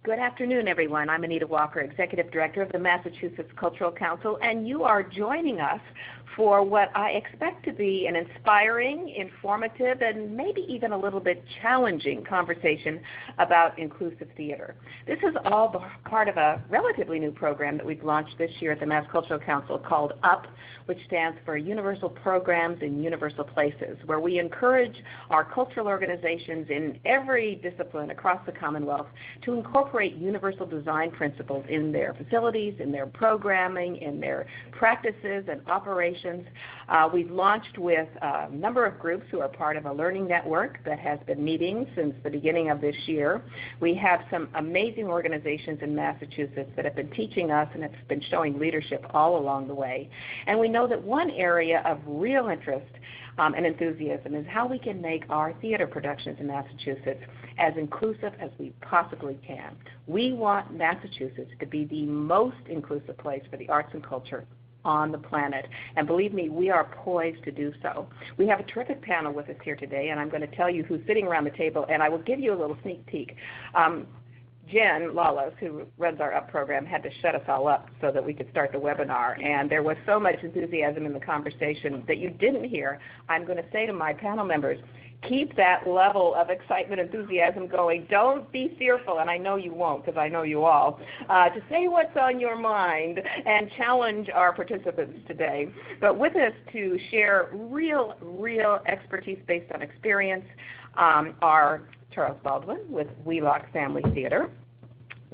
Good afternoon, everyone. I'm Anita Walker, Executive Director of the Massachusetts Cultural Council, and you are joining us for what I expect to be an inspiring, informative, and maybe even a little bit challenging conversation about inclusive theater. This is all part of a relatively new program that we've launched this year at the Mass Cultural Council called UP, which stands for Universal Programs in Universal Places, where we encourage our cultural organizations in every discipline across the Commonwealth to incorporate universal design principles in their facilities, in their programming, in their practices and operations. We've launched with a number of groups who are part of a learning network that has been meeting since the beginning of this year. We have some amazing organizations in Massachusetts that have been teaching us and have been showing leadership all along the way. And we know that one area of real interest and enthusiasm is how we can make our theater productions in Massachusetts as inclusive as we possibly can. We want Massachusetts to be the most inclusive place for the arts and culture on the planet. And believe me, we are poised to do so. We have a terrific panel with us here today, and I'm going to tell you who's sitting around the table, and I will give you a little sneak peek. Jen Lawless, who runs our UP program, had to shut us all up so that we could start the webinar, and there was so much enthusiasm in the conversation that you didn't hear. I'm going to say to my panel members, keep that level of excitement, enthusiasm going. Don't be fearful, and I know you won't because I know you all, to say what's on your mind and challenge our participants today. But with us to share real expertise based on experience are Charles Baldwin with Wheelock Family Theater.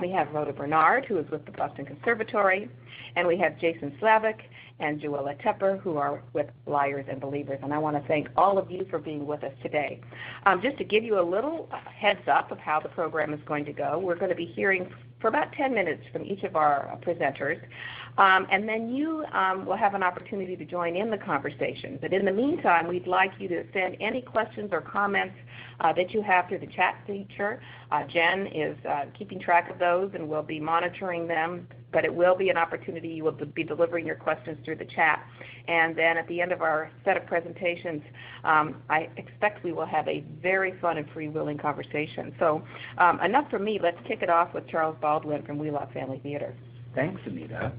We have Rhoda Bernard, who is with the Boston Conservatory, and we have Jason Slavic and Joella Tepper, who are with Liars and Believers. And I want to thank all of you for being with us today. Just to give you a little heads up of how the program is going to go, we're going to be hearing for about 10 minutes from each of our presenters, and then you will have an opportunity to join in the conversation. But in the meantime, we'd like you to send any questions or comments that you have through the chat feature. Jen is keeping track of those and will be monitoring them, but it will be an opportunity. You will be delivering your questions through the chat. And then at the end of our set of presentations, I expect we will have a very fun and freewheeling conversation. So enough from me. Let's kick it off with Charles Baldwin from Wheelock Family Theater. Thanks, Anita.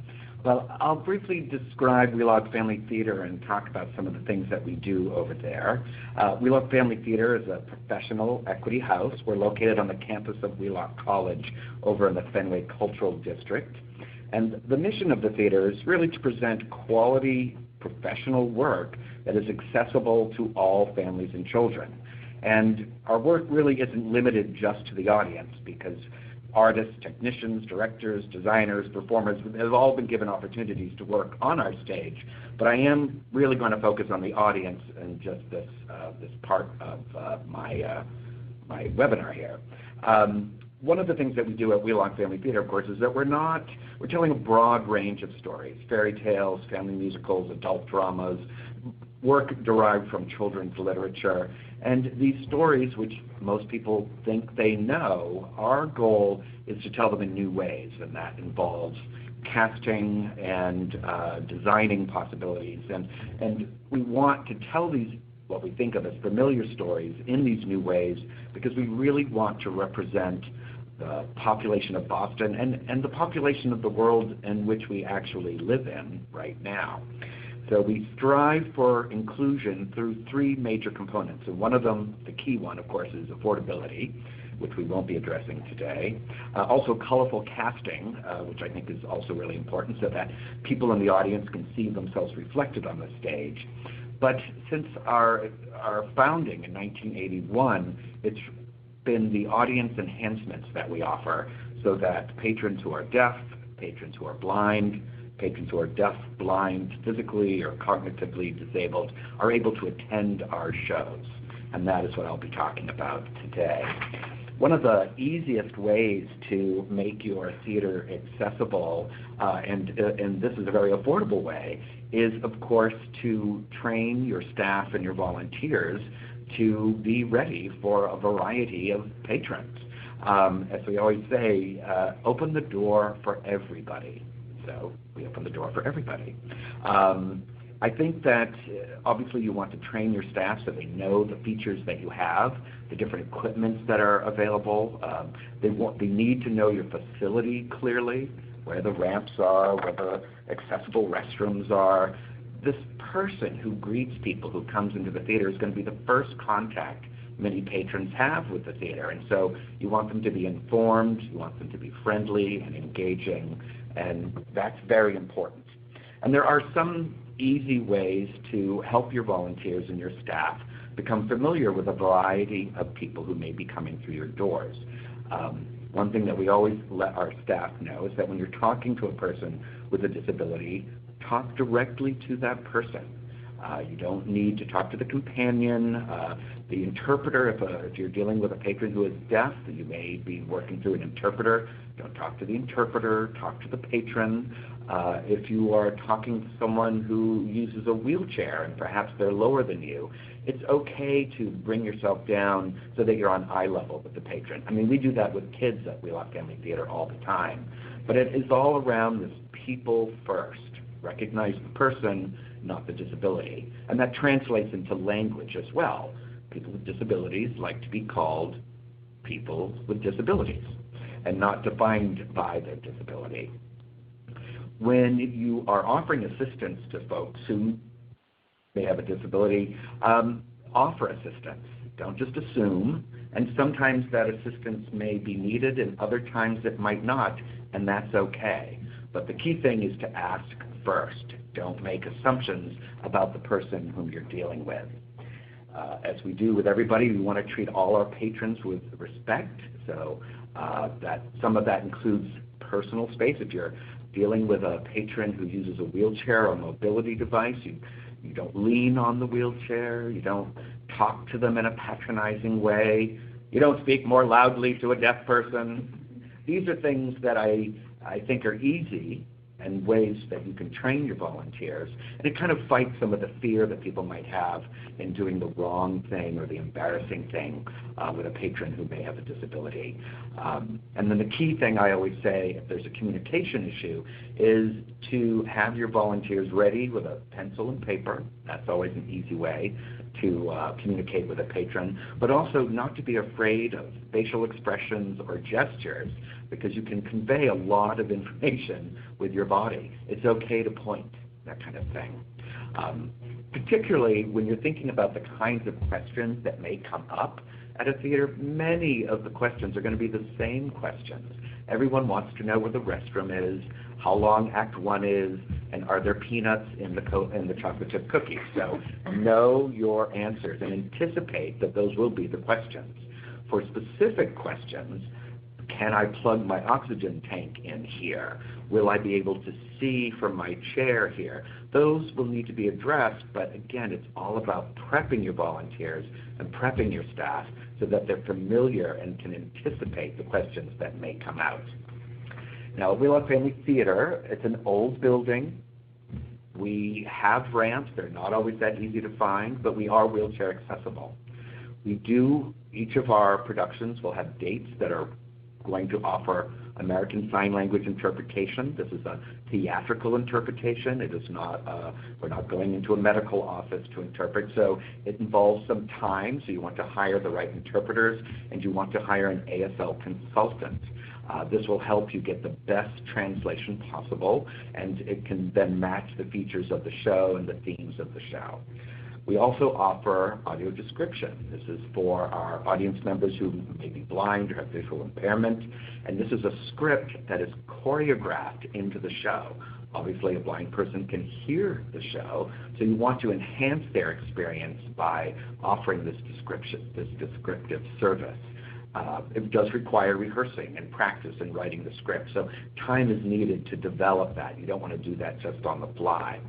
Well, I'll briefly describe Wheelock Family Theater and talk about some of the things that we do over there. Wheelock Family Theater is a professional equity house. We're located on the campus of Wheelock College over in the Fenway Cultural District. And the mission of the theater is really to present quality professional work that is accessible to all families and children. And our work really isn't limited just to the audience, because artists, technicians, directors, designers, performers have all been given opportunities to work on our stage. But I am really going to focus on the audience in just this part of my webinar here. One of the things that we do at Wheelock Family Theater, of course, is that we're telling a broad range of stories: fairy tales, family musicals, adult dramas, work derived from children's literature. And these stories, which most people think they know, our goal is to tell them in new ways, and that involves casting and designing possibilities. And we want to tell these, what we think of as familiar stories, in these new ways, because we really want to represent the population of Boston and the population of the world in which we actually live in right now. So we strive for inclusion through three major components, and one of them, the key one, of course, is affordability, which we won't be addressing today. Also colorful casting, which I think is also really important, so that people in the audience can see themselves reflected on the stage. But since our founding in 1981, it's been the audience enhancements that we offer, so that patrons who are deaf, patrons who are blind, patrons who are deaf, blind, physically or cognitively disabled are able to attend our shows. And that is what I'll be talking about today. One of the easiest ways to make your theater accessible, and this is a very affordable way, is of course to train your staff and your volunteers to be ready for a variety of patrons. As we always say, open the door for everybody. So we open the door for everybody. I think that obviously you want to train your staff so they know the features that you have, the different equipments that are available. They need to know your facility clearly, where the ramps are, where the accessible restrooms are. This person who greets people who comes into the theater is going to be the first contact many patrons have with the theater. And so you want them to be informed, you want them to be friendly and engaging, and that's very important. And there are some easy ways to help your volunteers and your staff become familiar with a variety of people who may be coming through your doors. One thing that we always let our staff know is that when you're talking to a person with a disability, talk directly to that person. You don't need to talk to the companion, the interpreter. If you're dealing with a patron who is deaf, you may be working through an interpreter. Don't talk to the interpreter, talk to the patron. If you are talking to someone who uses a wheelchair and perhaps they're lower than you, it's okay to bring yourself down so that you're on eye level with the patron. I mean, we do that with kids at Wheelock Family Theater all the time. But it is all around this people first. Recognize the person, not the disability. And that translates into language as well. People with disabilities like to be called people with disabilities and not defined by their disability. When you are offering assistance to folks who may have a disability, offer assistance. Don't just assume. And sometimes that assistance may be needed and other times it might not, and that's okay. But the key thing is to ask first. Don't make assumptions about the person whom you're dealing with. As we do with everybody, we want to treat all our patrons with respect. So that some of that includes personal space. If you're dealing with a patron who uses a wheelchair or mobility device, you don't lean on the wheelchair. You don't talk to them in a patronizing way. You don't speak more loudly to a deaf person. These are things that I think are easy and ways that you can train your volunteers. And it kind of fights some of the fear that people might have in doing the wrong thing or the embarrassing thing with a patron who may have a disability. And then the key thing I always say, if there's a communication issue, is to have your volunteers ready with a pencil and paper. That's always an easy way to communicate with a patron, but also not to be afraid of facial expressions or gestures, because you can convey a lot of information with your body. It's okay to point, that kind of thing. Particularly when you're thinking about the kinds of questions that may come up at a theater, many of the questions are going to be the same questions. Everyone wants to know where the restroom is, how long Act 1 is, and are there peanuts in the chocolate chip cookies? So know your answers and anticipate that those will be the questions. For specific questions, can I plug my oxygen tank in here? Will I be able to see from my chair here? Those will need to be addressed, but again, it's all about prepping your volunteers and prepping your staff so that they're familiar and can anticipate the questions that may come out. Now, at Wheelock Family Theater, it's an old building. We have ramps. They're not always that easy to find, but we are wheelchair accessible. Each of our productions will have dates that are going to offer American Sign Language interpretation. This is a theatrical interpretation. It is not, we're not going into a medical office to interpret, so it involves some time, so you want to hire the right interpreters, and you want to hire an ASL consultant. This will help you get the best translation possible, and it can then match the features of the show and the themes of the show. We also offer audio description. This is for our audience members who may be blind or have visual impairment, and this is a script that is choreographed into the show. Obviously, a blind person can hear the show, so you want to enhance their experience by offering this descriptive service. It does require rehearsing and practice in writing the script, so time is needed to develop that. You don't want to do that just on the fly.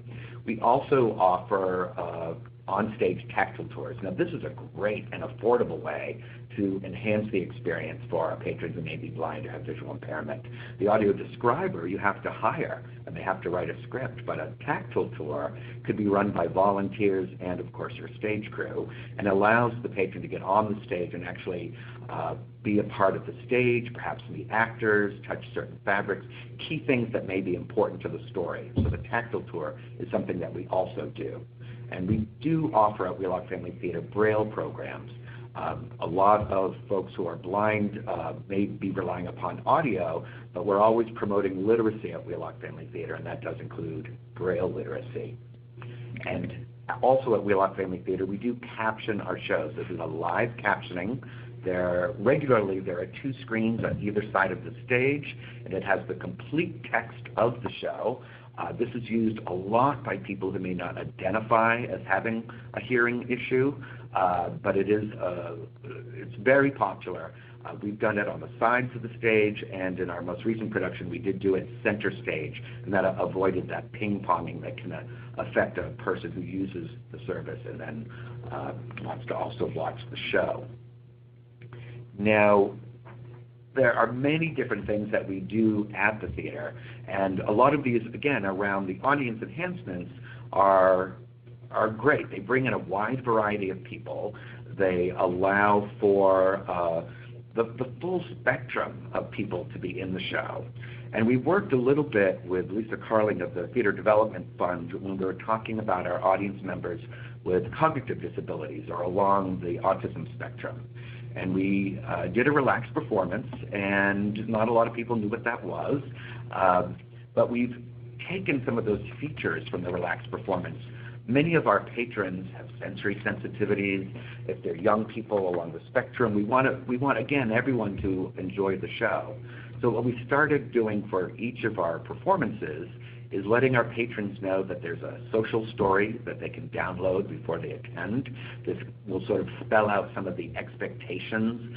We also offer on-stage tactile tours. Now, this is a great and affordable way to enhance the experience for our patrons who may be blind or have visual impairment. The audio describer you have to hire, and they have to write a script, but a tactile tour could be run by volunteers and, of course, your stage crew, and allows the patron to get on the stage and actually be a part of the stage, perhaps meet actors, touch certain fabrics, key things that may be important to the story. So the tactile tour is something that we also do. And we do offer at Wheelock Family Theater Braille programs. A lot of folks who are blind may be relying upon audio, but we're always promoting literacy at Wheelock Family Theater, and that does include Braille literacy. And also at Wheelock Family Theater, we do caption our shows. This is a live captioning. Regularly, there are 2 screens on either side of the stage, and it has the complete text of the show. This is used a lot by people who may not identify as having a hearing issue, but it's very popular. We've done it on the sides of the stage, and in our most recent production, we did do it center stage, and that avoided that ping-ponging that can affect a person who uses the service and then wants to also watch the show. Now, there are many different things that we do at the theater, and a lot of these, again, around the audience enhancements are great. They bring in a wide variety of people. They allow for the full spectrum of people to be in the show. And we worked a little bit with Lisa Carling of the Theater Development Fund when we were talking about our audience members with cognitive disabilities or along the autism spectrum. And we did a relaxed performance, and not a lot of people knew what that was. But we've taken some of those features from the relaxed performance. Many of our patrons have sensory sensitivities. If they're young people along the spectrum, we want, again, everyone to enjoy the show. So what we started doing for each of our performances is letting our patrons know that there's a social story that they can download before they attend. This will sort of spell out some of the expectations,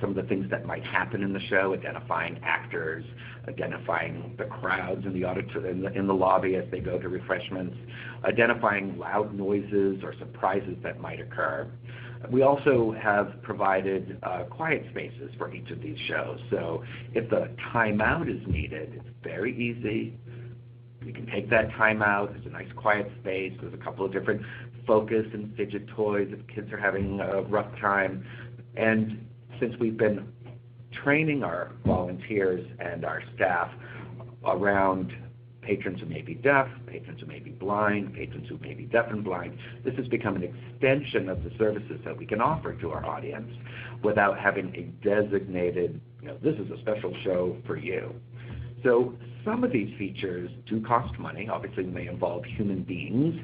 some of the things that might happen in the show, identifying actors, identifying the crowds in the in the lobby as they go to refreshments, identifying loud noises or surprises that might occur. We also have provided quiet spaces for each of these shows. So if the timeout is needed, it's very easy. You can take that time out. There's a nice quiet space. There's a couple of different focus and fidget toys if kids are having a rough time. And since we've been training our volunteers and our staff around patrons who may be deaf, patrons who may be blind, patrons who may be deaf and blind, this has become an extension of the services that we can offer to our audience without having a designated, this is a special show for you. So some of these features do cost money. Obviously, they involve human beings,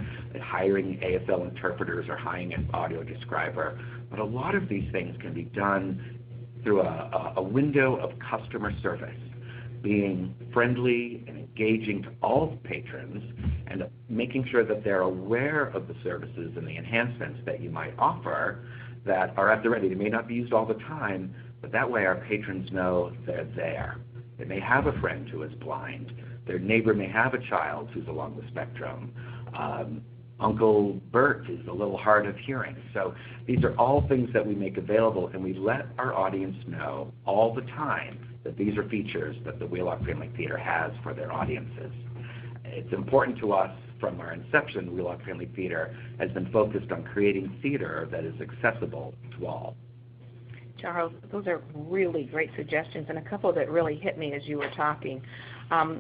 hiring ASL interpreters or hiring an audio describer. But a lot of these things can be done through a window of customer service, being friendly and engaging to all patrons and making sure that they're aware of the services and the enhancements that you might offer that are at the ready. They may not be used all the time, but that way our patrons know they're there. They may have a friend who is blind. Their neighbor may have a child who's along the spectrum. Uncle Bert is a little hard of hearing. So these are all things that we make available, and we let our audience know all the time that these are features that the Wheelock Family Theater has for their audiences. It's important to us from our inception. Wheelock Family Theater has been focused on creating theater that is accessible to all. Charles, those are really great suggestions, and a couple that really hit me as you were talking.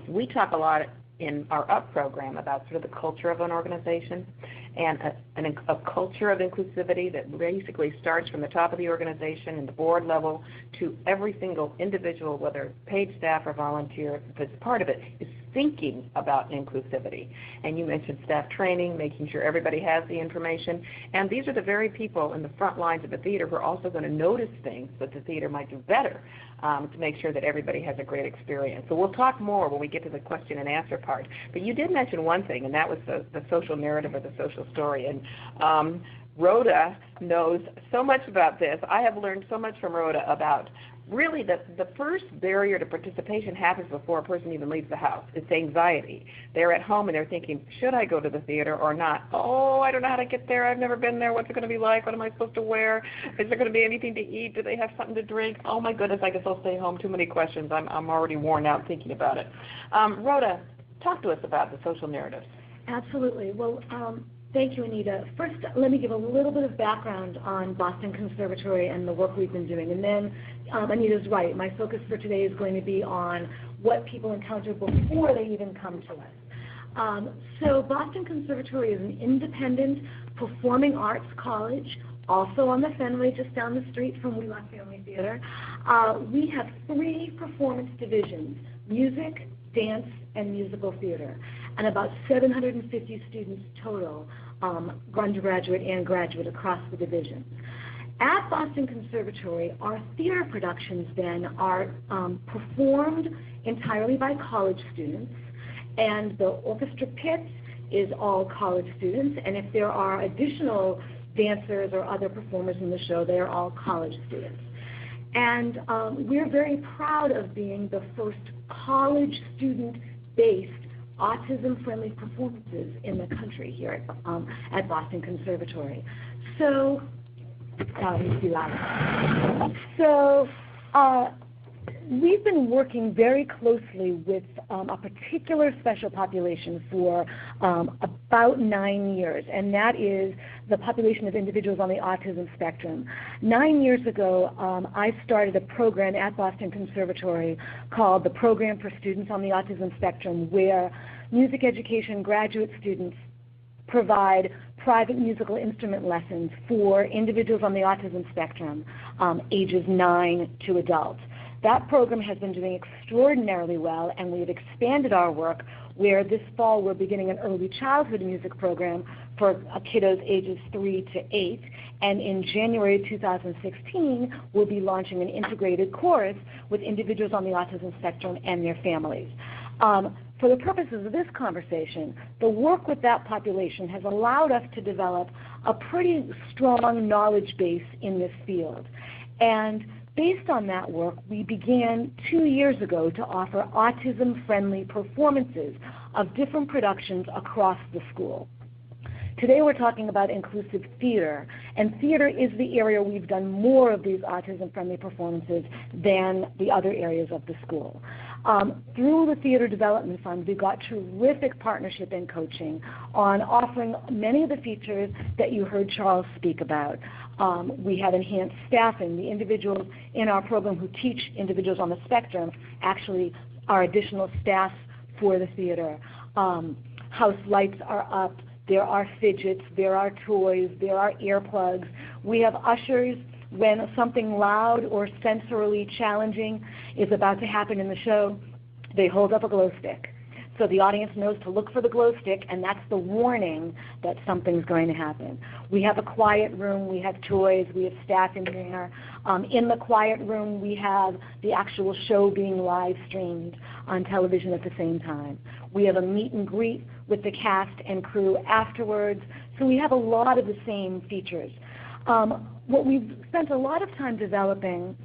We talk a lot in our UP program about sort of the culture of an organization and a culture of inclusivity that basically starts from the top of the organization and the board level to every single individual, whether paid staff or volunteer, that's part of it, is thinking about inclusivity. And you mentioned staff training, making sure everybody has the information. And these are the very people in the front lines of the theater who are also going to notice things that the theater might do better to make sure that everybody has a great experience. So we'll talk more when we get to the question and answer part. But you did mention one thing, and that was the social narrative or the social story. And Rhoda knows so much about this. I have learned so much from Rhoda about really the first barrier to participation happens before a person even leaves the house. It's anxiety. They're at home and they're thinking, should I go to the theater or not? Oh, I don't know how to get there. I've never been there. What's it going to be like? What am I supposed to wear? Is there going to be anything to eat? Do they have something to drink? Oh my goodness, I guess I'll stay home. Too many questions. I'm already worn out thinking about it. Rhoda, talk to us about the social narratives. Absolutely. Well, thank you, Anita. First, let me give a little bit of background on Boston Conservatory and the work we've been doing. And then Anita's right. My focus for today is going to be on what people encounter before they even come to us. So Boston Conservatory is an independent performing arts college, also on the Fenway, just down the street from Wheelock Family Theater. We have 3 performance divisions: music, dance, and musical theater, and about 750 students total, undergraduate and graduate, across the divisions. At Boston Conservatory, our theater productions then are performed entirely by college students, and the orchestra pit is all college students, and if there are additional dancers or other performers in the show, they are all college students. And we're very proud of being the first college student-based autism-friendly performances in the country here at Boston Conservatory. So, we've been working very closely with a particular special population for about 9 years, and that is the population of individuals on the autism spectrum. 9 years ago, I started a program at Boston Conservatory called the Program for Students on the Autism Spectrum, where music education graduate students provide private musical instrument lessons for individuals on the autism spectrum, ages 9 to adults. That program has been doing extraordinarily well, and we've expanded our work where this fall we're beginning an early childhood music program for kiddos ages 3 to 8, and in January 2016 we'll be launching an integrated course with individuals on the autism spectrum and their families. For the purposes of this conversation, the work with that population has allowed us to develop a pretty strong knowledge base in this field. And based on that work, we began 2 years ago to offer autism-friendly performances of different productions across the school. Today we're talking about inclusive theater, and theater is the area we've done more of these autism-friendly performances than the other areas of the school. Through the Theater Development Fund, we've got terrific partnership and coaching on offering many of the features that you heard Charles speak about. We have enhanced staffing. The individuals in our program who teach individuals on the spectrum actually are additional staff for the theater. House lights are up. There are fidgets. There are toys. There are earplugs. We have ushers. When something loud or sensorily challenging is about to happen in the show, they hold up a glow stick. So the audience knows to look for the glow stick, and that's the warning that something's going to happen. We have a quiet room. We have toys. We have staff in there. In the quiet room, we have the actual show being live streamed on television at the same time. We have a meet and greet with the cast and crew afterwards. So we have a lot of the same features. What we've spent a lot of time developing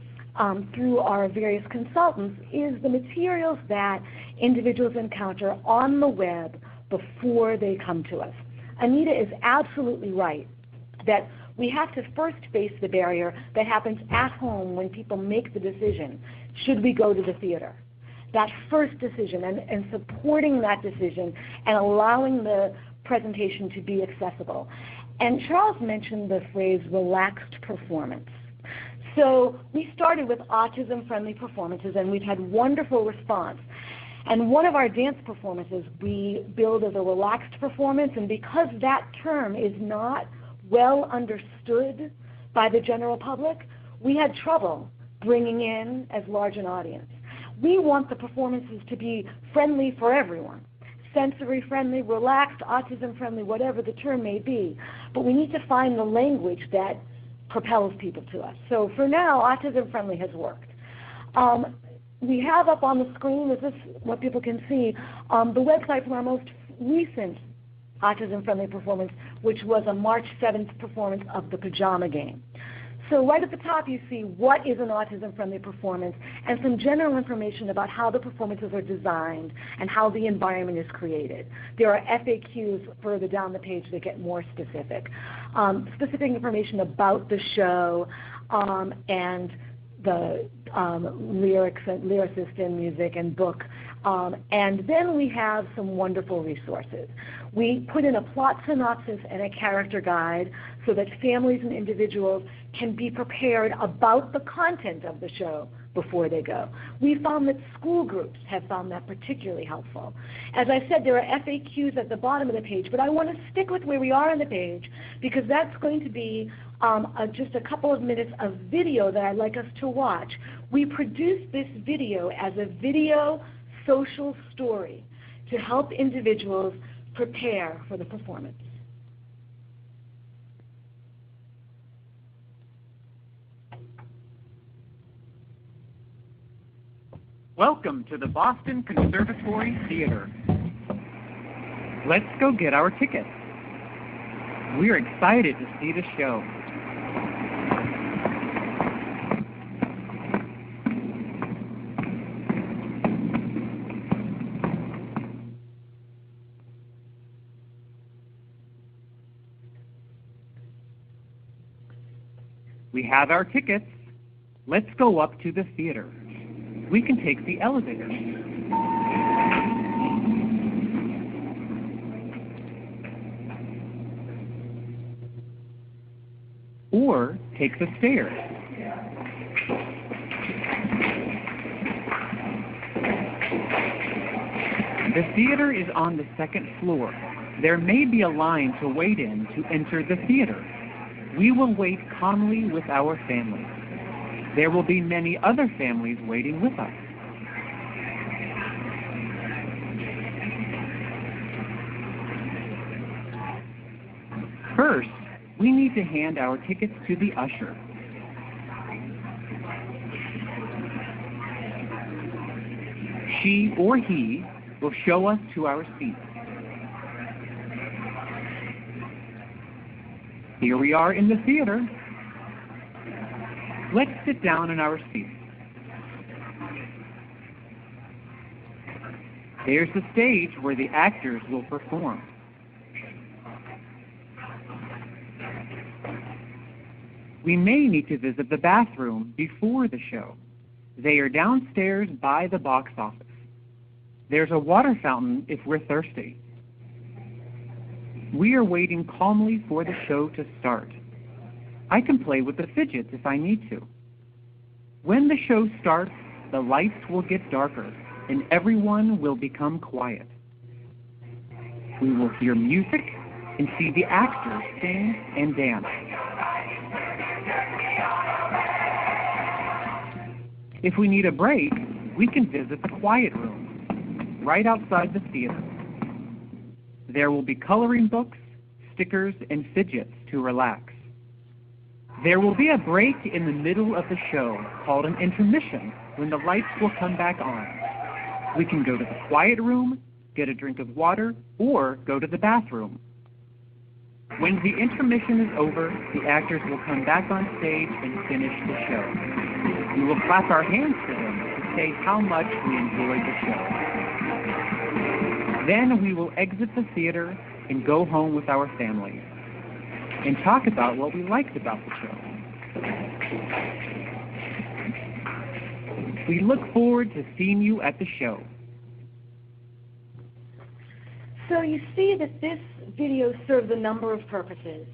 through our various consultants is the materials that individuals encounter on the web before they come to us. Anita is absolutely right that we have to first face the barrier that happens at home when people make the decision, should we go to the theater? That first decision and supporting that decision and allowing the presentation to be accessible. And Charles mentioned the phrase relaxed performance. So we started with autism-friendly performances, and we've had wonderful response. And one of our dance performances we billed as a relaxed performance, and because that term is not well understood by the general public, we had trouble bringing in as large an audience. We want the performances to be friendly for everyone. Sensory friendly, relaxed, autism friendly, whatever the term may be. But we need to find the language that propels people to us. So for now, autism friendly has worked. We have up on the screen, is this what people can see, the website from our most recent autism friendly performance, which was a March 7th performance of The Pajama Game. So right at the top you see what is an autism-friendly performance and some general information about how the performances are designed and how the environment is created. There are FAQs further down the page that get more specific. Specific information about the show and the lyricist and music and book. And then we have some wonderful resources. We put in a plot synopsis and a character guide so that families and individuals can be prepared about the content of the show before they go. We found that school groups have found that particularly helpful. As I said, there are FAQs at the bottom of the page, but I want to stick with where we are on the page because that's going to be just a couple of minutes of video that I'd like us to watch. We produced this video as a video social story to help individuals prepare for the performance. Welcome to the Boston Conservatory Theater. Let's go get our tickets. We're excited to see the show. We have our tickets. Let's go up to the theater. We can take the elevator. Or take the stairs. The theater is on the second floor. There may be a line to wait in to enter the theater. We will wait calmly with our families. There will be many other families waiting with us. First, we need to hand our tickets to the usher. She or he will show us to our seats. Here we are in the theater. Let's sit down in our seats. There's the stage where the actors will perform. We may need to visit the bathroom before the show. They are downstairs by the box office. There's a water fountain if we're thirsty. We are waiting calmly for the show to start. I can play with the fidgets if I need to. When the show starts, the lights will get darker and everyone will become quiet. We will hear music and see the actors sing and dance. If we need a break, we can visit the quiet room, right outside the theater. There will be coloring books, stickers, and fidgets to relax. There will be a break in the middle of the show called an intermission when the lights will come back on. We can go to the quiet room, get a drink of water, or go to the bathroom. When the intermission is over, the actors will come back on stage and finish the show. We will clap our hands to them to say how much we enjoyed the show. Then we will exit the theater and go home with our families and talk about what we liked about the show. We look forward to seeing you at the show. So you see that this video serves a number of purposes.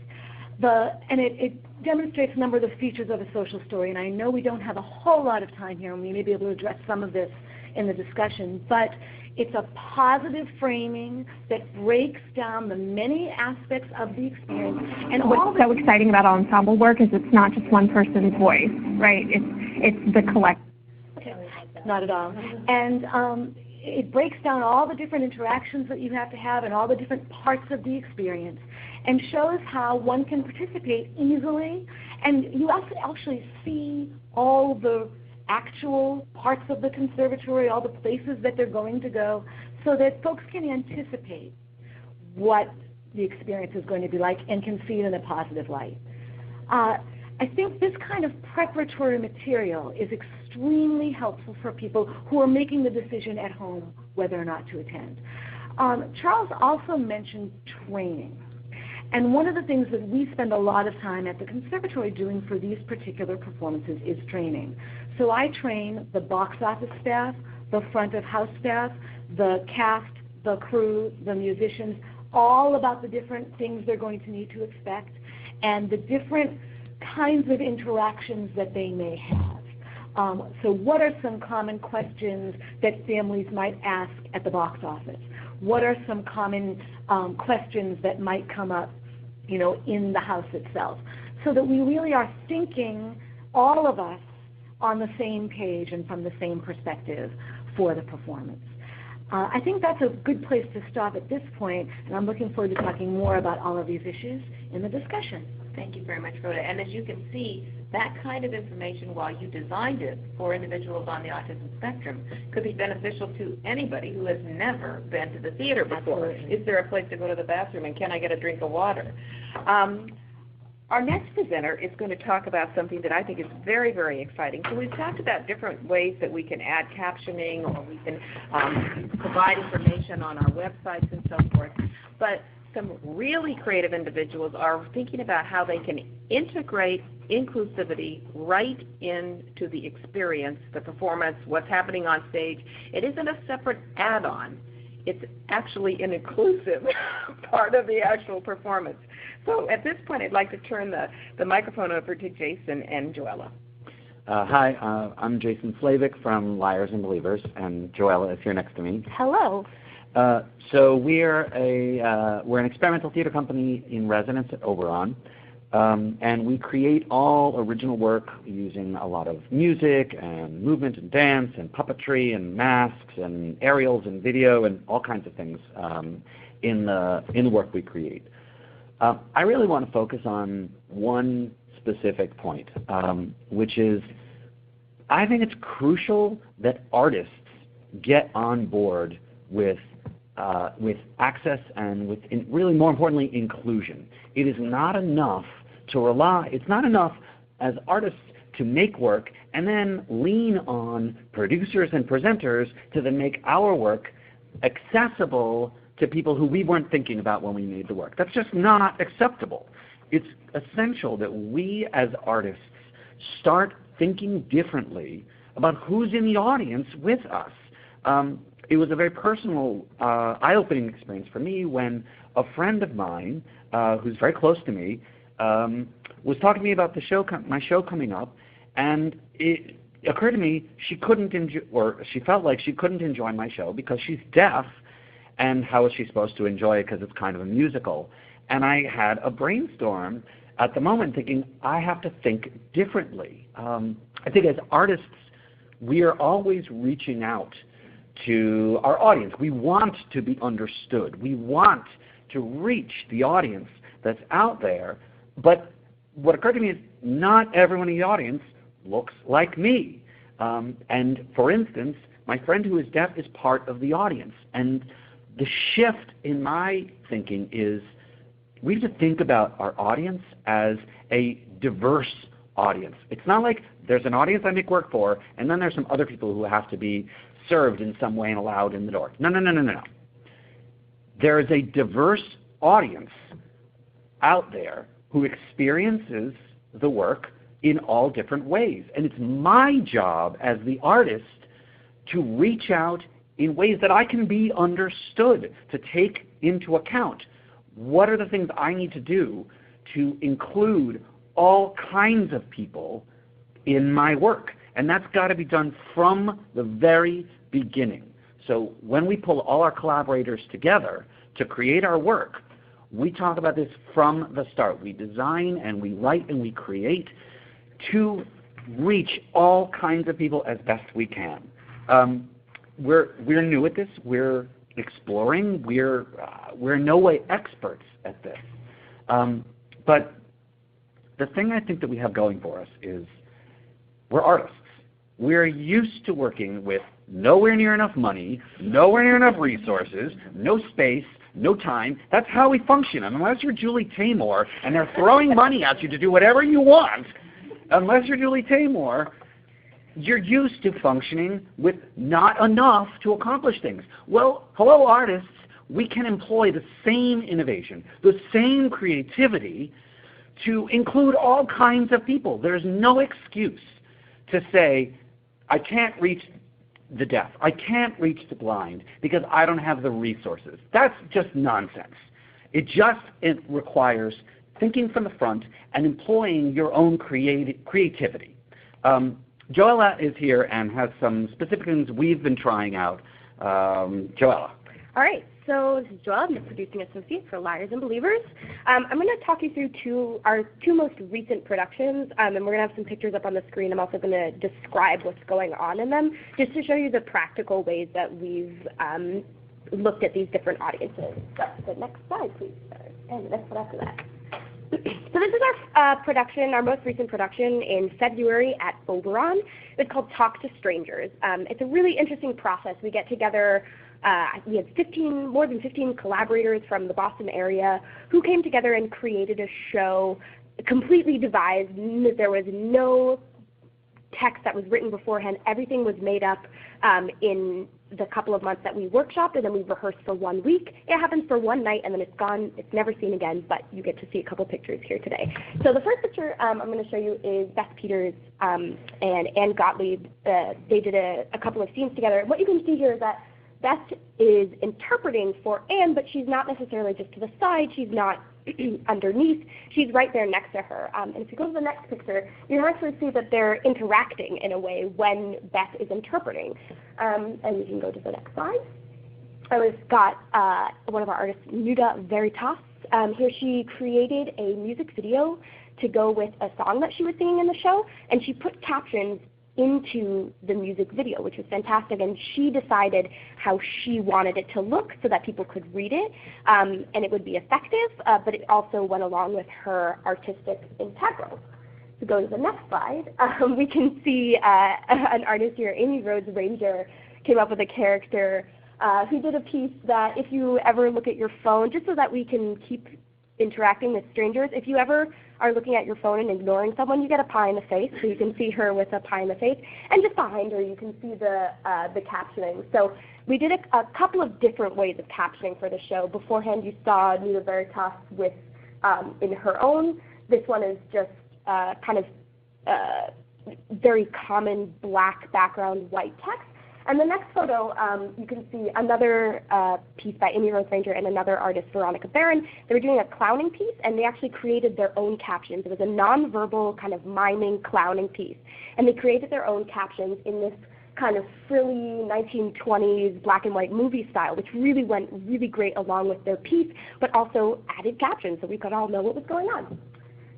It demonstrates a number of the features of a social story, and I know we don't have a whole lot of time here, and we may be able to address some of this in the discussion, but it's a positive framing that breaks down the many aspects of the experience. And what's so exciting about ensemble work is it's not just one person's voice, right? It's the collective. Okay. Not at all. And it breaks down all the different interactions that you have to have and all the different parts of the experience and shows how one can participate easily. And you actually see all the actual parts of the conservatory, all the places that they're going to go, so that folks can anticipate what the experience is going to be like and can see it in a positive light. I think this kind of preparatory material is extremely helpful for people who are making the decision at home whether or not to attend. Charles also mentioned training. And one of the things that we spend a lot of time at the Conservatory doing for these particular performances is training. So I train the box office staff, the front of house staff, the cast, the crew, the musicians, all about the different things they're going to need to expect and the different kinds of interactions that they may have. So what are some common questions that families might ask at the box office? What are some common questions that might come up, in the house itself? So that we really are thinking, all of us, on the same page and from the same perspective for the performance. I think that's a good place to stop at this point, and I'm looking forward to talking more about all of these issues in the discussion. Thank you very much, Rhoda. And as you can see, that kind of information, while you designed it for individuals on the autism spectrum, could be beneficial to anybody who has never been to the theater before. Absolutely. Is there a place to go to the bathroom, and can I get a drink of water? Our next presenter is going to talk about something that I think is very, very exciting. So we've talked about different ways that we can add captioning, or we can provide information on our websites and so forth. But some really creative individuals are thinking about how they can integrate inclusivity right into the experience, the performance, what's happening on stage. It isn't a separate add-on. It's actually an inclusive part of the actual performance. So at this point, I'd like to turn the microphone over to Jason and Joella. Hi, I'm Jason Slavic from Liars and Believers, and Joella is here next to me. Hello. So we're an experimental theater company in residence at Oberon, and we create all original work using a lot of music and movement and dance and puppetry and masks and aerials and video and all kinds of things in the work we create. I really want to focus on one specific point, which is I think it's crucial that artists get on board with access and with, really more importantly, inclusion. It is not enough to rely, it's not enough as artists to make work and then lean on producers and presenters to then make our work accessible to people who we weren't thinking about when we made the work. That's just not acceptable. It's essential that we as artists start thinking differently about who's in the audience with us. It was a very personal, eye-opening experience for me when a friend of mine, who's very close to me, was talking to me about my show coming up, and it occurred to me she felt like she couldn't enjoy my show because she's deaf, and how is she supposed to enjoy it because it's kind of a musical? And I had a brainstorm at the moment thinking, I have to think differently. I think as artists, we are always reaching out to our audience. We want to be understood. We want to reach the audience that's out there. But what occurred to me is not everyone in the audience looks like me. And for instance, my friend who is deaf is part of the audience. And the shift in my thinking is we have to think about our audience as a diverse audience. It's not like there's an audience I make work for, and then there's some other people who have to be served in some way and allowed in the door. No. There is a diverse audience out there who experiences the work in all different ways. And it's my job as the artist to reach out in ways that I can be understood, to take into account what are the things I need to do to include all kinds of people in my work. And that's got to be done from the very beginning. So when we pull all our collaborators together to create our work, we talk about this from the start. We design and we write and we create to reach all kinds of people as best we can. We're new at this. We're exploring. We're in no way experts at this. But the thing I think that we have going for us is we're artists. We're used to working with nowhere near enough money, nowhere near enough resources, no space, no time. That's how we function. And unless you're Julie Taymor and they're throwing money at you to do whatever you want, unless you're Julie Taymor, you're used to functioning with not enough to accomplish things. Well, hello artists, we can employ the same innovation, the same creativity to include all kinds of people. There's no excuse to say, I can't reach the deaf, I can't reach the blind because I don't have the resources. That's just nonsense. It requires thinking from the front and employing your own creativity. Joella is here and has some specific things we've been trying out. Joella. All right, so this is Joella. I'm the producing associate for Liars and Believers. I'm going to talk you through our two most recent productions, and we're going to have some pictures up on the screen. I'm also going to describe what's going on in them, just to show you the practical ways that we've looked at these different audiences. So the next slide, please, and the next one after that. So this is our production, our most recent production in February at Oberon. It's called Talk to Strangers. It's a really interesting process. We get together, we had more than 15 collaborators from the Boston area who came together and created a show completely devised. There was no text that was written beforehand. Everything was made up in the couple of months that we workshopped, and then we rehearsed for 1 week. It happens for one night, and then it's gone. It's never seen again, but you get to see a couple pictures here today. So the first picture I'm going to show you is Beth Peters and Anne Gottlieb. They did a couple of scenes together. What you can see here is that Beth is interpreting for Anne, but she's not necessarily just to the side. She's not underneath. She's right there next to her. And if you go to the next picture, you can actually see that they're interacting in a way when Beth is interpreting. And you can go to the next slide. We've got one of our artists, Nuda Veritas. Here she created a music video to go with a song that she was singing in the show, and she put captions into the music video, which was fantastic, and she decided how she wanted it to look so that people could read it, and it would be effective, but it also went along with her artistic integral. So go to the next slide. We can see an artist here, Amy Rhodes Ranger, came up with a character who did a piece that if you ever look at your phone, just so that we can keep interacting with strangers, if you ever are looking at your phone and ignoring someone, you get a pie in the face. So you can see her with a pie in the face, and just behind her you can see the captioning. So we did a couple of different ways of captioning for the show. Beforehand you saw Nuda Veritas with in her own. This one is just kind of very common black background, white text. And the next photo, you can see another piece by Amy Rose Ranger and another artist, Veronica Barron. They were doing a clowning piece, and they actually created their own captions. It was a nonverbal kind of miming clowning piece. And they created their own captions in this kind of frilly 1920s black and white movie style, which really went really great along with their piece, but also added captions so we could all know what was going on.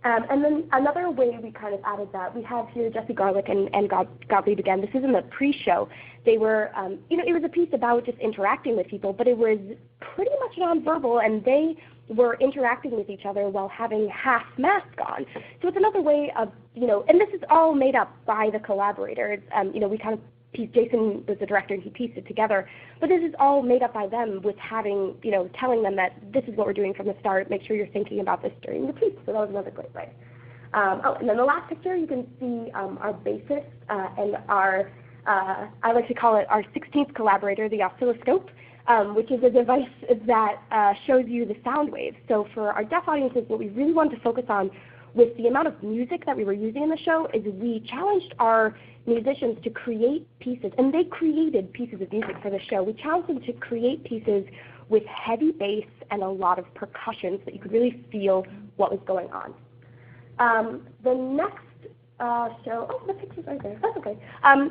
And then another way we kind of added that, we have here Jesse Garlick and Gottlieb again. This is in the pre-show. They were, it was a piece about just interacting with people, but it was pretty much nonverbal, and they were interacting with each other while having half mask on. So it's another way of, and this is all made up by the collaborators. We kind of Jason was the director and he pieced it together, but this is all made up by them with having, telling them that this is what we're doing from the start, make sure you're thinking about this during the piece. So that was another great way. And then the last picture, you can see our bassist and our, I like to call it our 16th collaborator, the oscilloscope, which is a device that shows you the sound waves. So for our deaf audiences, what we really wanted to focus on with the amount of music that we were using in the show is we challenged our musicians to create pieces, and they created pieces of music for the show. We challenged them to create pieces with heavy bass and a lot of percussion so that you could really feel what was going on. The next show, the picture's right there, that's okay.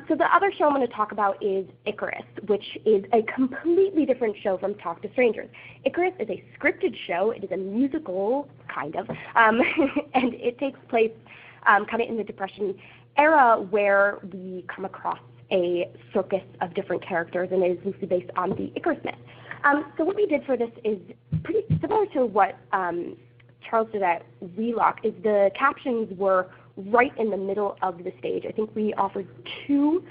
So the other show I'm going to talk about is Icarus, which is a completely different show from Talk to Strangers. Icarus is a scripted show. It is a musical, kind of, and it takes place kind of in the Depression era where we come across a circus of different characters, and it is loosely based on the Icarus myth. So what we did for this is pretty similar to what Charles did at Wheelock, is the captions were right in the middle of the stage. I think we offered 2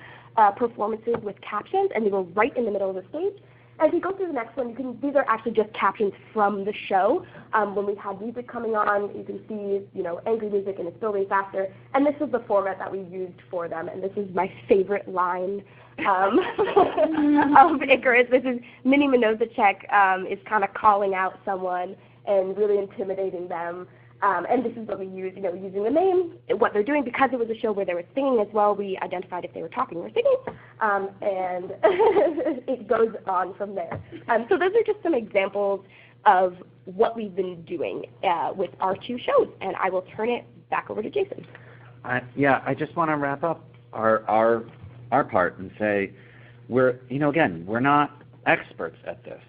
performances with captions, and they were right in the middle of the stage. As you go through the next one, these are actually just captions from the show. When we had music coming on, you can see, angry music and it's building faster. And this is the format that we used for them. And this is my favorite line of Icarus. This is Minnie Minozacek is kind of calling out someone and really intimidating them. And this is what we use, using the name, what they're doing. Because it was a show where they were singing as well, we identified if they were talking or singing, and it goes on from there. So those are just some examples of what we've been doing with our two shows, and I will turn it back over to Jason. I just want to wrap up our part and say we're not experts at this.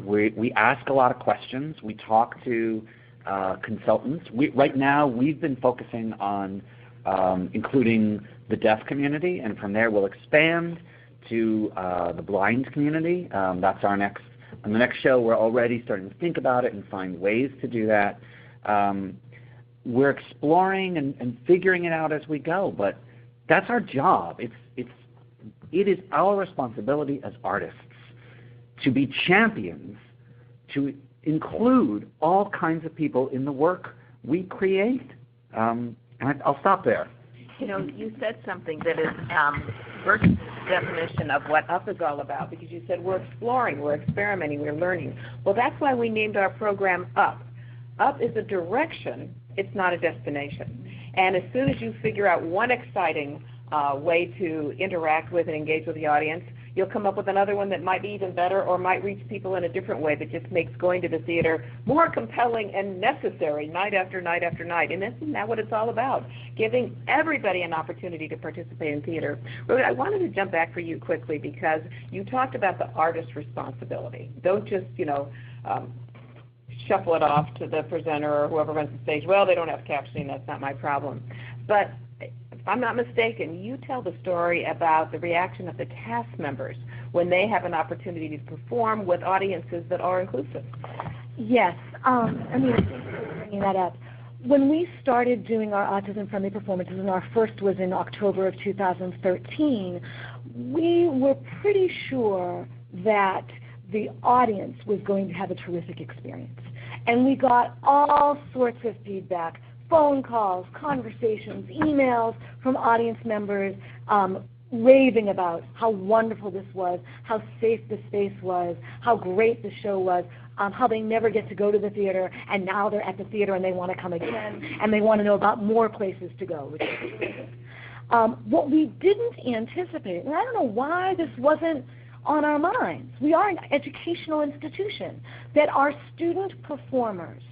We ask a lot of questions. We talk to consultants. Right now, we've been focusing on including the deaf community, and from there we'll expand to the blind community. That's our next. On the next show, we're already starting to think about it and find ways to do that. We're exploring and figuring it out as we go, but that's our job. It is our responsibility as artists to be champions, to include all kinds of people in the work we create. And I'll stop there. You said something that is Bert's definition of what UP is all about, because you said we're exploring, we're experimenting, we're learning. Well, that's why we named our program UP. UP is a direction, it's not a destination. And as soon as you figure out one exciting way to interact with and engage with the audience, you'll come up with another one that might be even better or might reach people in a different way that just makes going to the theater more compelling and necessary night after night after night. And isn't that what it's all about? Giving everybody an opportunity to participate in theater. Ruth, I wanted to jump back for you quickly because you talked about the artist's responsibility. Don't just, shuffle it off to the presenter or whoever runs the stage. Well, they don't have captioning, that's not my problem. But if I'm not mistaken, you tell the story about the reaction of the cast members when they have an opportunity to perform with audiences that are inclusive. Yes. Thanks for bringing that up. When we started doing our autism-friendly performances, and our first was in October of 2013, we were pretty sure that the audience was going to have a terrific experience. And we got all sorts of feedback, phone calls, conversations, emails from audience members raving about how wonderful this was, how safe the space was, how great the show was, how they never get to go to the theater, and now they're at the theater and they want to come again, and they want to know about more places to go, which is terrific. What we didn't anticipate, and I don't know why this wasn't on our minds, we are an educational institution, that our student performers,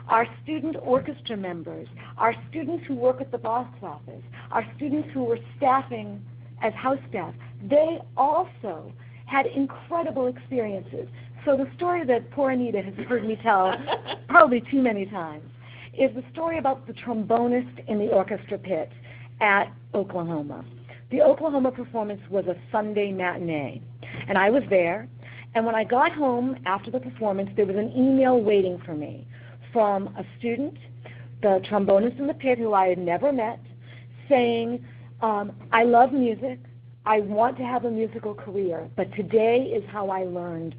our student orchestra members, our students who work at the box office, our students who were staffing as house staff, they also had incredible experiences. So the story that poor Anita has heard me tell probably too many times is the story about the trombonist in the orchestra pit at Oklahoma. The Oklahoma performance was a Sunday matinee, and I was there. And when I got home after the performance, there was an email waiting for me from a student, the trombonist in the pit who I had never met, saying, I love music, I want to have a musical career, but today is how I learned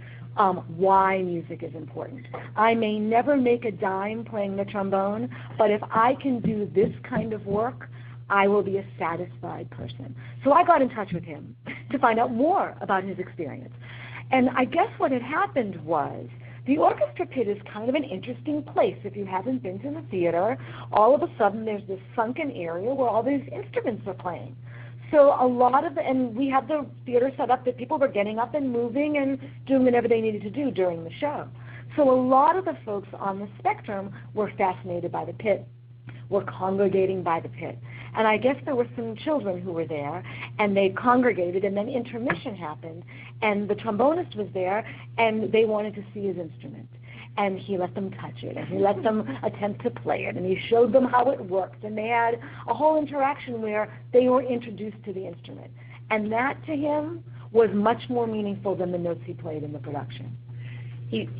why music is important. I may never make a dime playing the trombone, but if I can do this kind of work, I will be a satisfied person. So I got in touch with him to find out more about his experience. And I guess what had happened was, the orchestra pit is kind of an interesting place. If you haven't been to the theater, all of a sudden there's this sunken area where all these instruments are playing. So and we had the theater set up that people were getting up and moving and doing whatever they needed to do during the show. So a lot of the folks on the spectrum were fascinated by the pit, were congregating by the pit. And I guess there were some children who were there, and they congregated, and then intermission happened, and the trombonist was there, and they wanted to see his instrument. And he let them touch it, and he let them attempt to play it, and he showed them how it worked, and they had a whole interaction where they were introduced to the instrument. And that, to him, was much more meaningful than the notes he played in the production.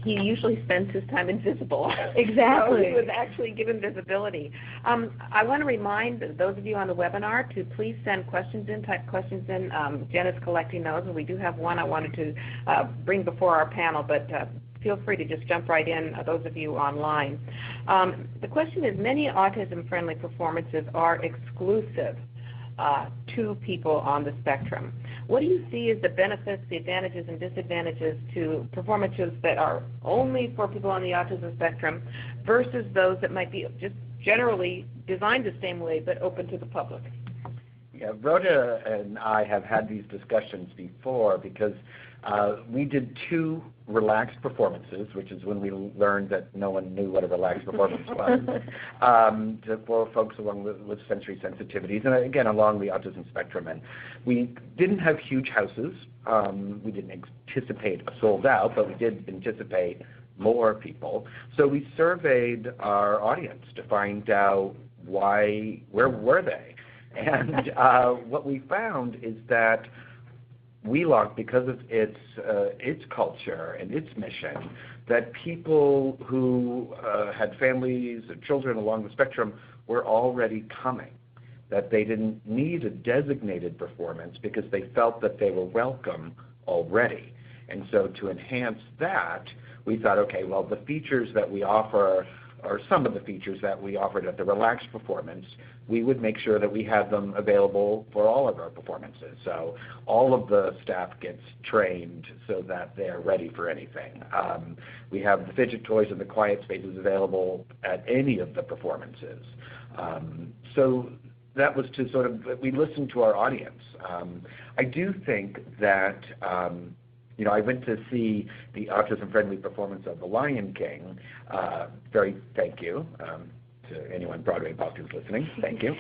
he usually spends his time invisible. Exactly. So he was actually given visibility. I want to remind those of you on the webinar to please send questions in, type questions in. Jen is collecting those, and we do have one I wanted to bring before our panel, but feel free to just jump right in, those of you online. The question is, many autism-friendly performances are exclusive to people on the spectrum. What do you see as the benefits, the advantages, and disadvantages to performances that are only for people on the autism spectrum versus those that might be just generally designed the same way but open to the public? Yeah, Rhoda and I have had these discussions before because we did 2 relaxed performances, which is when we learned that no one knew what a relaxed performance was, for folks along with sensory sensitivities, and again, along the autism spectrum. And we didn't have huge houses. We didn't anticipate a sold out, but we did anticipate more people. So we surveyed our audience to find out where were they? And what we found is that Wheelock, because of its culture and its mission, that people who had families and children along the spectrum were already coming, that they didn't need a designated performance because they felt that they were welcome already. And so to enhance that, we thought, okay, well, the features that we offer, or some of the features that we offered at the relaxed performance, we would make sure that we have them available for all of our performances. So all of the staff gets trained so that they're ready for anything. We have the fidget toys and the quiet spaces available at any of the performances. So that was to sort of, we listened to our audience. I do think that I went to see the autism-friendly performance of The Lion King. Thank you to anyone Broadway buff who's listening. Thank you.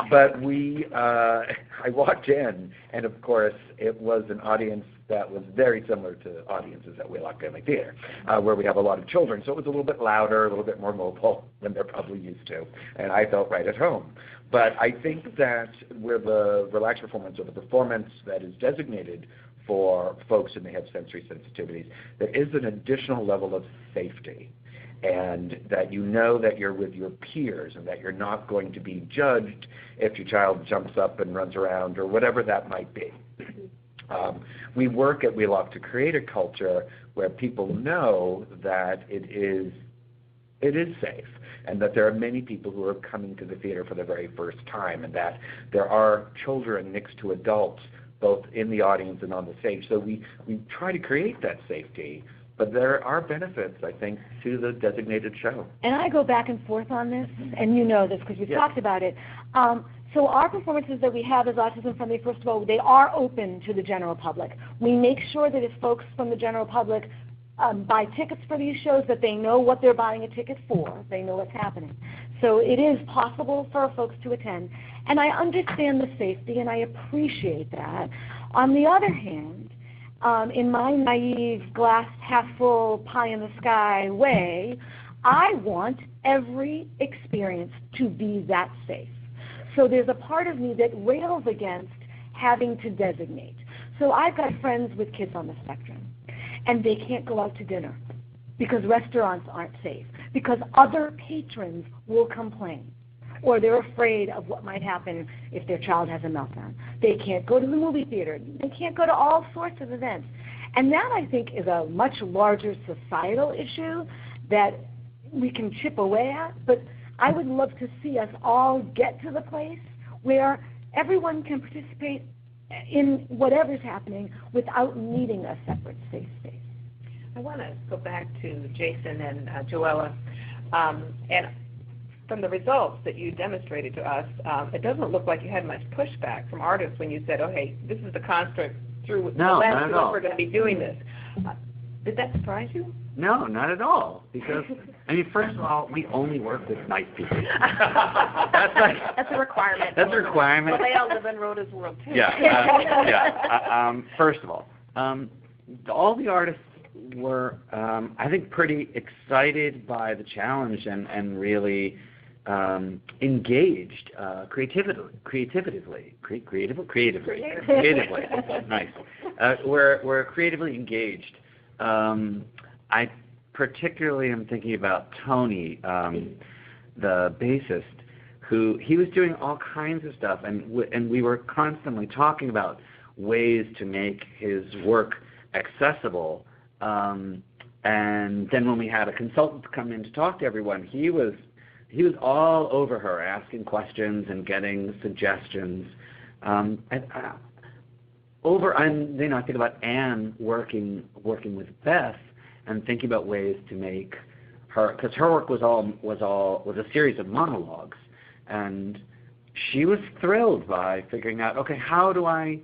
But I walked in, and of course, it was an audience that was very similar to audiences at Wheelock Family Theater, where we have a lot of children. So it was a little bit louder, a little bit more mobile than they're probably used to, and I felt right at home. But I think that where the relaxed performance, or the performance that is designated for folks who may have sensory sensitivities, there is an additional level of safety, and that you know that you're with your peers and that you're not going to be judged if your child jumps up and runs around or whatever that might be. We work at Wheelock to create a culture where people know that it is safe, and that there are many people who are coming to the theater for the very first time, and that there are children next to adults both in the audience and on the stage. So we try to create that safety, but there are benefits, I think, to the designated show. And I go back and forth on this, and you know this because we've talked about it. So our performances that we have as Autism Friendly, first of all, they are open to the general public. We make sure that if folks from the general public buy tickets for these shows, that they know what they're buying a ticket for, they know what's happening. So it is possible for folks to attend. And I understand the safety, and I appreciate that. On the other hand, in my naive, glass half full, pie in the sky way, I want every experience to be that safe. So there's a part of me that rails against having to designate. So I've got friends with kids on the spectrum, and they can't go out to dinner because restaurants aren't safe, because other patrons will complain, or they're afraid of what might happen if their child has a meltdown. They can't go to the movie theater. They can't go to all sorts of events. And that, I think, is a much larger societal issue that we can chip away at, but I would love to see us all get to the place where everyone can participate in whatever's happening without needing a separate safe space. I want to go back to Jason and Joella. And from the results that you demonstrated to us, it doesn't look like you had much pushback from artists when you said, oh, hey, this is the construct through the lens through which we're going to be doing this. Did that surprise you? No, not at all. Because, I mean, first of all, we only work with nice people. That's a requirement. That's a requirement. Well, they all live in Rhoda's world, too. First of all the artists were, I think, pretty excited by the challenge and really engaged creatively. Nice. We're creatively engaged. I particularly am thinking about Tony, the bassist, who he was doing all kinds of stuff, and we were constantly talking about ways to make his work accessible. And then when we had a consultant come in to talk to everyone, he was all over her, asking questions and getting suggestions. I think about Anne working with Beth and thinking about ways to make her, because her work was a series of monologues, and she was thrilled by figuring out, okay, how do I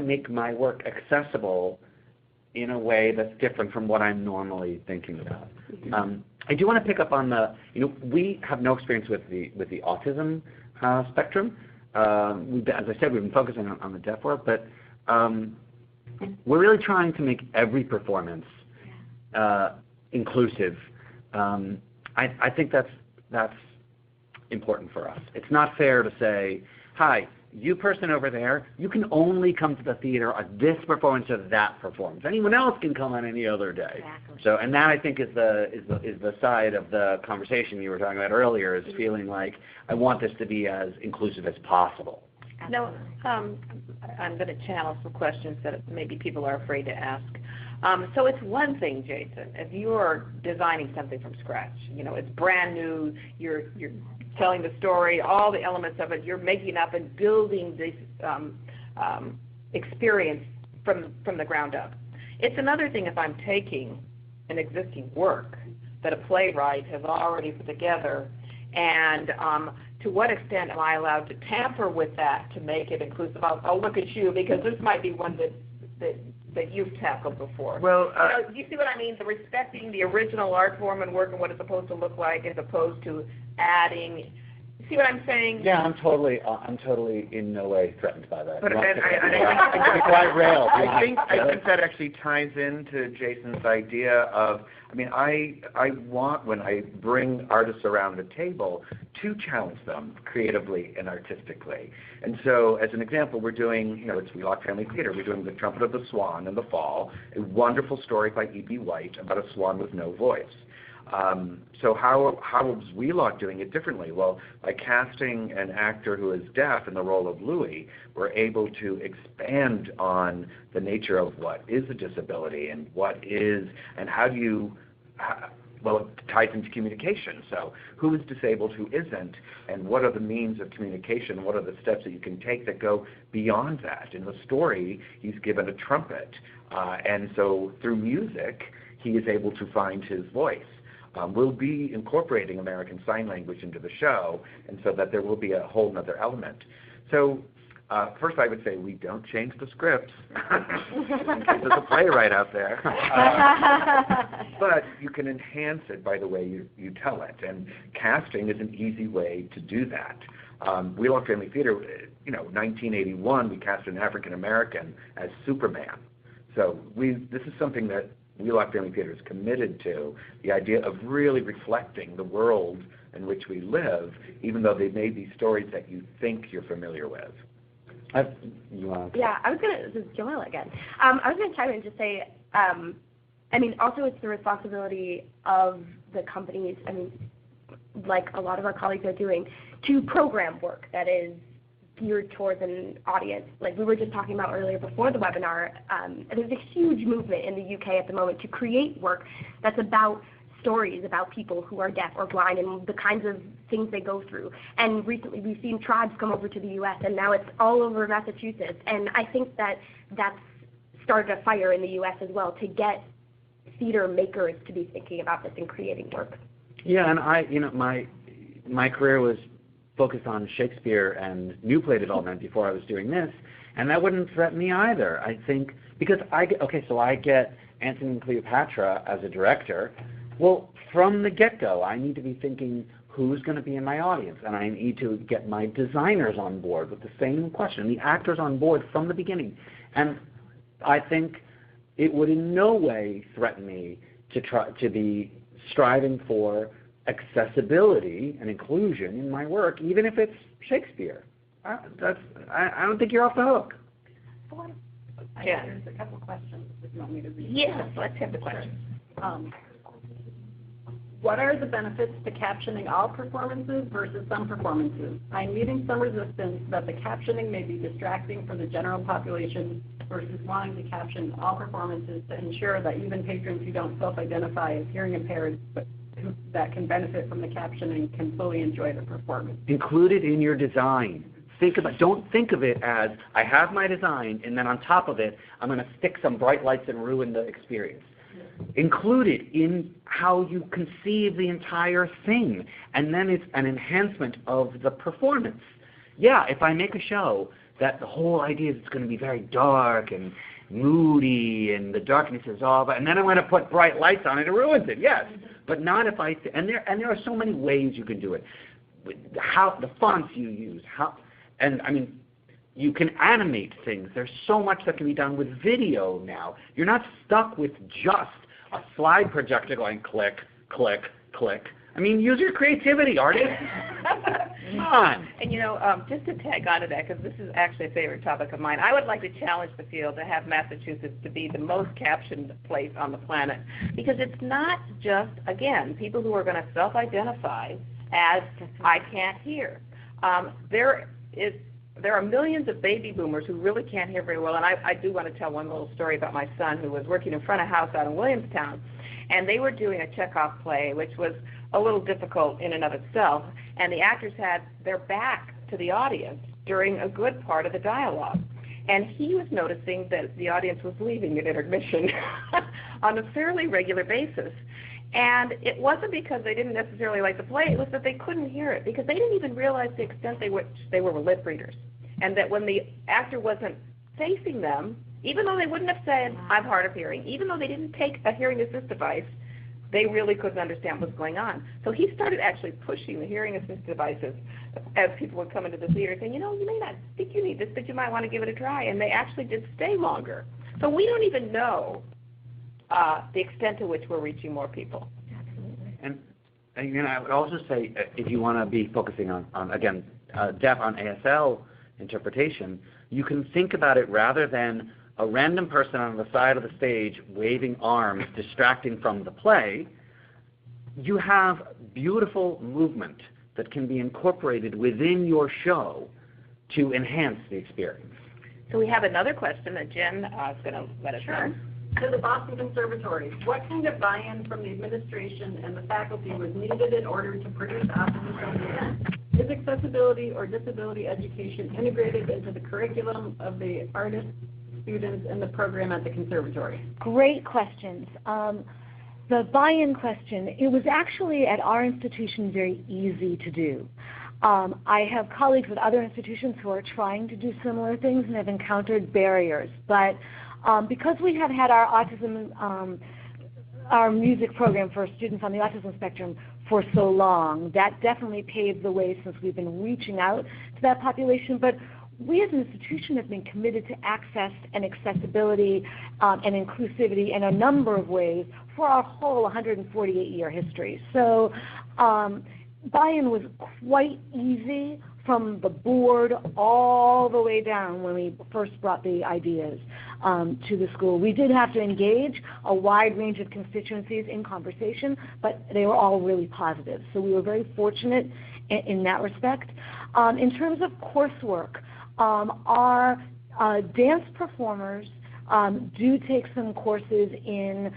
make my work accessible in a way that's different from what I'm normally thinking about. I do want to pick up on we have no experience with the autism spectrum. As I said, we've been focusing on the deaf work, but we're really trying to make every performance inclusive. I think that's important for us. It's not fair to say, hi, you person over there, you can only come to the theater on this performance or that performance. Anyone else can come on any other day. Exactly. So, and that I think is the side of the conversation you were talking about earlier, is feeling like I want this to be as inclusive as possible. Now, I'm going to channel some questions that maybe people are afraid to ask. So it's one thing, Jason, if you're designing something from scratch, it's brand new, you're telling the story, all the elements of it, you're making up and building this experience from the ground up. It's another thing if I'm taking an existing work that a playwright has already put together, and to what extent am I allowed to tamper with that to make it inclusive? I'll look at you, because this might be one that you've tackled before. Well, do you see what I mean? The respecting the original art form and work and what it's supposed to look like, as opposed to adding. See what I'm saying? Yeah, I'm totally in no way threatened by that. But I think that actually ties into Jason's idea of, I want, when I bring artists around the table, to challenge them creatively and artistically. And so, as an example, we're doing, it's Wheelock Family Theater. We're doing The Trumpet of the Swan in the fall, a wonderful story by E.B. White about a swan with no voice. So how is Wheelock doing it differently? Well, by casting an actor who is deaf in the role of Louis, we're able to expand on the nature of what is a disability and how do you, it ties into communication. So who is disabled, who isn't, and what are the means of communication? What are the steps that you can take that go beyond that? In the story, he's given a trumpet, and so through music, he is able to find his voice. We'll be incorporating American Sign Language into the show, and so that there will be a whole other element. So first I would say we don't change the scripts, in case there's a playwright out there. But you can enhance it by the way you tell it, and casting is an easy way to do that. Wheelock Family Theater, 1981, we cast an African American as Superman. So this is something that Wheelock Family Theater is committed to, the idea of really reflecting the world in which we live, even though they may be stories that you think you're familiar with. This is Joella again. I was going to chime in and just say, also it's the responsibility of the companies, like a lot of our colleagues are doing, to program work that is geared towards an audience. Like we were just talking about earlier before the webinar, there's a huge movement in the UK at the moment to create work that's about stories about people who are deaf or blind and the kinds of things they go through. And recently we've seen tribes come over to the US, and now it's all over Massachusetts. And I think that that's started a fire in the US as well, to get theater makers to be thinking about this and creating work. Yeah, and my career was focused on Shakespeare and new play development before I was doing this, and that wouldn't threaten me either. I think, because I get Antony and Cleopatra as a director. Well, from the get-go, I need to be thinking who's going to be in my audience, and I need to get my designers on board with the same question, the actors on board from the beginning. And I think it would in no way threaten me to be striving for accessibility and inclusion in my work, even if it's Shakespeare. I don't think you're off the hook. Yeah. There's a couple questions if you want me to read. Yes, let's have the questions. What are the benefits to captioning all performances versus some performances? I'm meeting some resistance that the captioning may be distracting for the general population versus wanting to caption all performances to ensure that even patrons who don't self-identify as hearing impaired but that can benefit from the captioning can fully enjoy the performance. Include it in your design. Don't think of it as, I have my design, and then on top of it, I'm going to stick some bright lights and ruin the experience. Include it in how you conceive the entire thing, and then it's an enhancement of the performance. Yeah, if I make a show that the whole idea is it's going to be very dark and moody, and the darkness is all, and then I'm going to put bright lights on it, it ruins it, yes. But not if I, and there are so many ways you can do it. How, the fonts you use, and I mean, you can animate things. There's so much that can be done with video now. You're not stuck with just a slide projector going click, click, click. I mean, use your creativity, artists. Come on. And you know, just to tag on to that, because this is actually a favorite topic of mine, I would like to challenge the field to have Massachusetts to be the most captioned place on the planet. Because it's not just, again, people who are going to self-identify as I can't hear. There are millions of baby boomers who really can't hear very well, and I do want to tell one little story about my son who was working in front of house out in Williamstown, and they were doing a Chekhov play, which was a little difficult in and of itself, and the actors had their back to the audience during a good part of the dialogue. And he was noticing that the audience was leaving at intermission on a fairly regular basis. And it wasn't because they didn't necessarily like the play, it was that they couldn't hear it, because they didn't even realize the extent to which they were lip readers. And that when the actor wasn't facing them, even though they wouldn't have said, I'm hard of hearing, even though they didn't take a hearing assist device, they really couldn't understand what's going on. So he started actually pushing the hearing assist devices as people would come into the theater saying, you know, you may not think you need this, but you might want to give it a try. And they actually did stay longer. So we don't even know the extent to which we're reaching more people. And you know, I would also say, if you want to be focusing on again, deaf on ASL interpretation, you can think about it rather than a random person on the side of the stage waving arms, distracting from the play. You have beautiful movement that can be incorporated within your show to enhance the experience. So we have another question that Jen is going to let us know. To the Boston Conservatory, what kind of buy-in from the administration and the faculty was needed in order to produce optimism of the event? Is accessibility or disability education integrated into the curriculum of the artists, students, and the program at the Conservatory? Great questions. The buy-in question, it was actually at our institution very easy to do. I have colleagues at other institutions who are trying to do similar things and have encountered barriers, but because we have had our autism, our music program for students on the autism spectrum for so long, that definitely paved the way since we've been reaching out to that population. But we as an institution have been committed to access and accessibility and inclusivity in a number of ways for our whole 148-year history. So buy-in was quite easy from the board all the way down when we first brought the ideas to the school. We did have to engage a wide range of constituencies in conversation, but they were all really positive. So we were very fortunate in that respect. In terms of coursework, our dance performers do take some courses in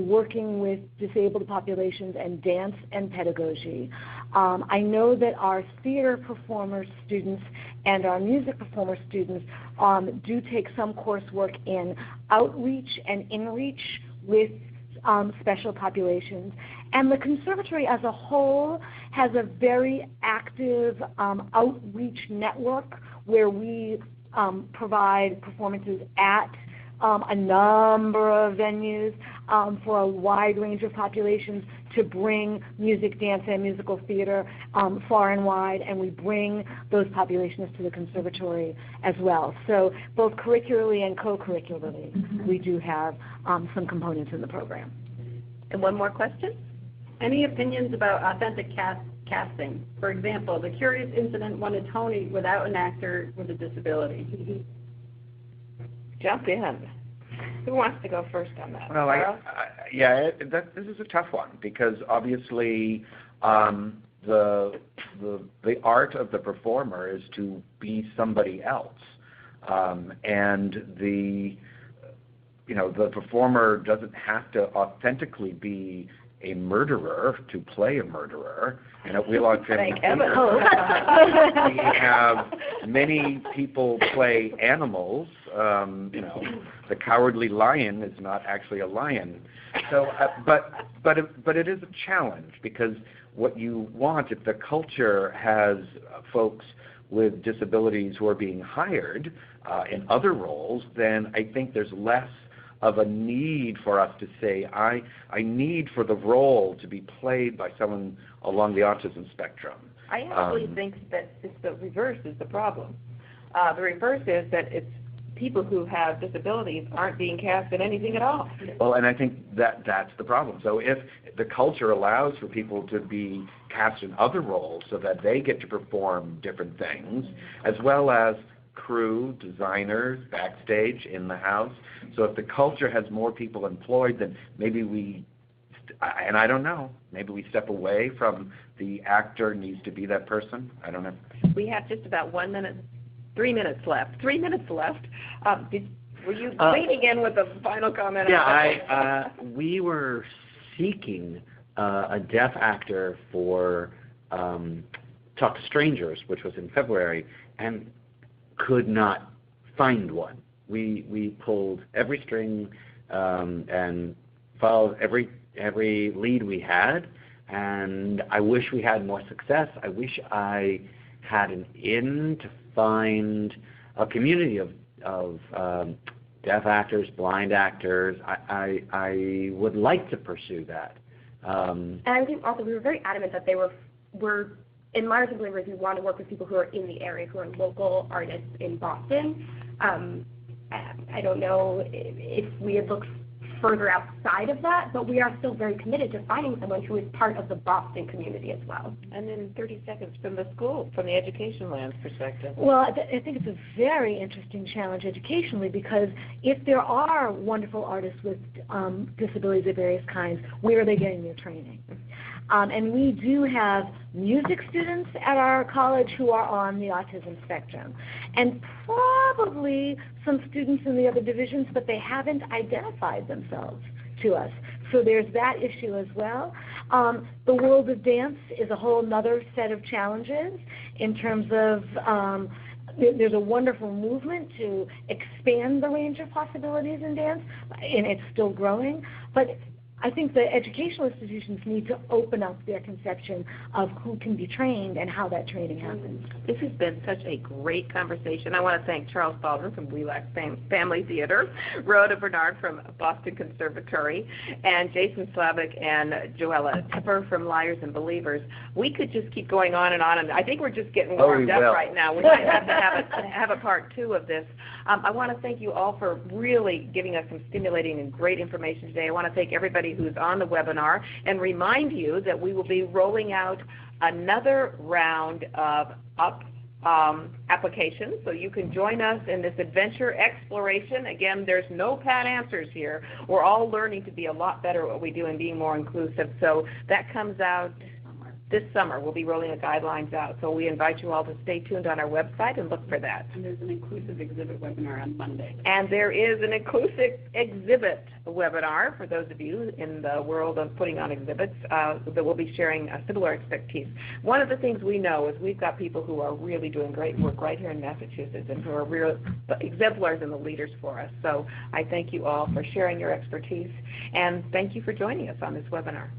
working with disabled populations and dance and pedagogy. I know that our theater performer students and our music performer students do take some coursework in outreach and inreach with special populations. And the Conservatory as a whole has a very active outreach network where we provide performances at a number of venues for a wide range of populations to bring music, dance, and musical theater far and wide, and we bring those populations to the Conservatory as well. So both curricularly and co-curricularly, we do have some components in the program. And one more question? Any opinions about authentic casting? For example, The Curious Incident won a Tony without an actor with a disability. Jump in. Who wants to go first on that? Well, this is a tough one because obviously the art of the performer is to be somebody else, and the performer doesn't have to authentically be a murderer to play a murderer. And at Wheelock Family Theater, we have many people play animals. The cowardly lion is not actually a lion. So, but it is a challenge because what you want, if the culture has folks with disabilities who are being hired in other roles, then I think there's less of a need for us to say, I need for the role to be played by someone along the autism spectrum. I actually think that it's the reverse is the problem. The reverse is that it's people who have disabilities aren't being cast in anything at all. Well, and I think that's the problem. So if the culture allows for people to be cast in other roles so that they get to perform different things, as well as crew, designers, backstage, in the house. So if the culture has more people employed, then maybe and I don't know, maybe we step away from the actor needs to be that person. I don't know. We have just about 1 minute, 3 minutes left. 3 minutes left. Were you leading in with a final comment? Yeah, we were seeking a deaf actor for Talk to Strangers, which was in February, and could not find one. We pulled every string and followed every lead we had, and I wish we had more success. I wish I had an in to find a community of deaf actors, blind actors. I would like to pursue that. And I think also we were very adamant that they were in Liars and Believers, we want to work with people who are in the area, who are local artists in Boston. I don't know if we had looked further outside of that, but we are still very committed to finding someone who is part of the Boston community as well. And in 30 seconds from the school, from the education land's perspective. Well, I think it's a very interesting challenge educationally because if there are wonderful artists with disabilities of various kinds, where are they getting their training? And we do have music students at our college who are on the autism spectrum, and probably some students in the other divisions, but they haven't identified themselves to us. So there's that issue as well. The world of dance is a whole other set of challenges in terms of there's a wonderful movement to expand the range of possibilities in dance, and it's still growing. But I think the educational institutions need to open up their conception of who can be trained and how that training happens. This has been such a great conversation. I want to thank Charles Baldwin from Wheelock Family Theater, Rhoda Bernard from Boston Conservatory, and Jason Slavic and Joella Tepper from Liars and Believers. We could just keep going on, and I think we're just getting warmed up right now. We might have to have a part 2 of this. I want to thank you all for really giving us some stimulating and great information today. I want to thank everybody who's on the webinar and remind you that we will be rolling out another round of applications, so you can join us in this adventure exploration. Again, there's no pat answers here. We're all learning to be a lot better at what we do and being more inclusive. So that comes out this summer. We'll be rolling the guidelines out. So we invite you all to stay tuned on our website and look for that. And there's an inclusive exhibit webinar on Monday. And there is an inclusive exhibit webinar for those of you in the world of putting on exhibits that will be sharing a similar expertise. One of the things we know is we've got people who are really doing great work right here in Massachusetts and who are real exemplars and the leaders for us. So I thank you all for sharing your expertise, and thank you for joining us on this webinar.